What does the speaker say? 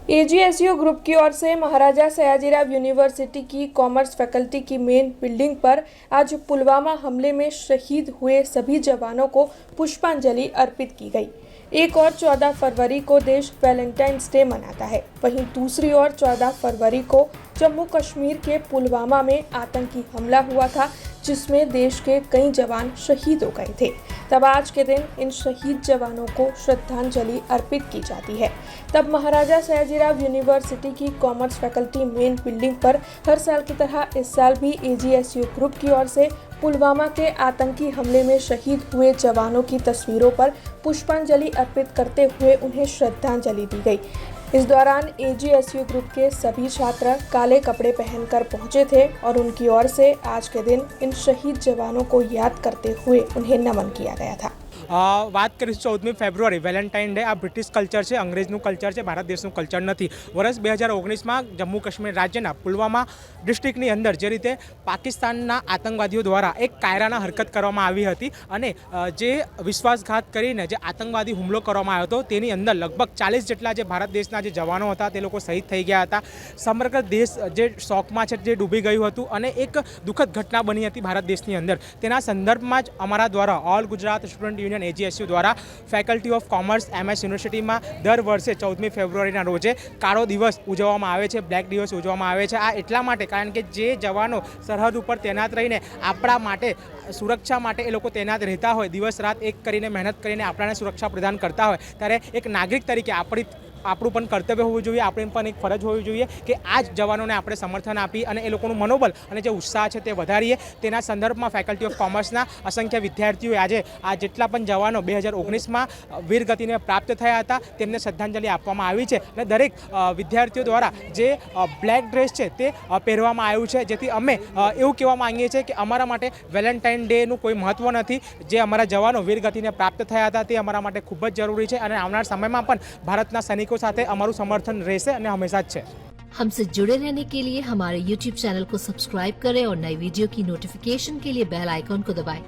एजीएसयू group की ओर से महाराजा Sayajirao university की कॉमर्स फैकल्टी की मेन बिल्डिंग पर आज पुलवामा हमले में शहीद हुए सभी जवानों को पुष्पांजलि अर्पित की गई। एक और 14 फरवरी को देश वैलेंटाइंस डे मनाता है, वहीं दूसरी ओर 14 फरवरी को जम्मू कश्मीर के पुलवामा में आतंकी हमला हुआ था, जिसमें देश के कई जवान शहीद हो गए थे। तब आज के दिन इन शहीद जवानों को श्रद्धांजलि अर्पित की जाती है। तब महाराजा सयाजीराव यूनिवर्सिटी की कॉमर्स फैकल्टी मेन बिल्डिंग पर हर साल की तरह इस साल भी एजीएसयू ग्रुप की ओर से पुलवामा के आतंकी हमले में शहीद हुए जवानों की तस्वीरों पर पुष्पांजलि अर्पित करते हुए उन्हें श्रद्धांजलि दी गई। इस दौरान एजीएसयू ग्रुप के सभी छात्र काले कपड़े पहनकर पहुंचे थे और उनकी ओर से आज के दिन इन शहीद जवानों को याद करते हुए उन्हें नमन किया गया था। વાત કરીશું 14મી ફેબ્રુઆરી વેલેન્ટાઇન ડે। આ બ્રિટિશ કલ્ચર છે, અંગ્રેજનું કલ્ચર છે, ભારત દેશનું કલ્ચર નથી। વર્ષ 2019માં જમ્મુ કાશ્મીર રાજ્યના પુલવામા ડિસ્ટ્રિક્ટની અંદર જે રીતે પાકિસ્તાનના આતંકવાદીઓ દ્વારા એક કાયરાના હરકત કરવામાં આવી હતી અને જે વિશ્વાસઘાત કરીને જે આતંકવાદી હુમલો કરવામાં આવ્યો હતો તેની અંદર લગભગ 40 જેટલા જે ભારત દેશના જે જવાનો હતા તે લોકો શહીદ થઈ ગયા હતા। સમગ્ર દેશ જે શોકમાં છે, જે ડૂબી ગયું હતું અને એક દુઃખદ ઘટના બની હતી ભારત દેશની અંદર। તેના સંદર્ભમાં જ અમારા દ્વારા all Gujarat student union AGSU द्वारा faculty of commerce MS university में दर वर्षे 14મી फेब्रुआरी रोजे काळो दिवस उजववामां आवे छे, ब्लेक दिवस उजववामां आवे छे। आ एटला माटे कारण के जे जवानो सरहद पर तैनात रहीने आपणा माटे सुरक्षा माटे ए लोको तैनात रहता होय, दिवस रात एक करीने मेहनत करीने आपणाने सुरक्षा प्रदान करता होय, त्यारे एक नागरिक तरीके આપણું પણ કર્તવ્ય હોવું જોઈએ, આપણી પણ એક ફરજ હોવી જોઈએ કે આ જ જવાનોને આપણે સમર્થન આપી અને એ લોકોનું મનોબલ અને જે ઉત્સાહ છે તે વધારીએ। તેના સંદર્ભમાં ફેકલ્ટી ઓફ કોમર્સના અસંખ્ય વિદ્યાર્થીઓએ આજે આ જેટલા પણ જવાનો 2019માં વીરગતિને પ્રાપ્ત થયા હતા તેમને શ્રદ્ધાંજલિ આપવામાં આવી છે અને દરેક વિદ્યાર્થીઓ દ્વારા જે બ્લેક ડ્રેસ છે તે પહેરવામાં આવ્યું છે, જેથી અમે એવું કહેવા માંગીએ છીએ કે અમારા માટે વેલેન્ટાઇન ડેનું કોઈ મહત્ત્વ નથી। જે અમારા જવાનો વીરગતિને પ્રાપ્ત થયા હતા તે અમારા માટે ખૂબ જ જરૂરી છે અને આવનાર समयમાં પણ ભારતના સૈનિકો साथे हमारू समर्थन रहશે અને हमेशा જ છે। हमसे जुड़े रहने के लिए हमारे YouTube चैनल को सब्सक्राइब करें और नई वीडियो की नोटिफिकेशन के लिए बेल आइकॉन को दबाएं।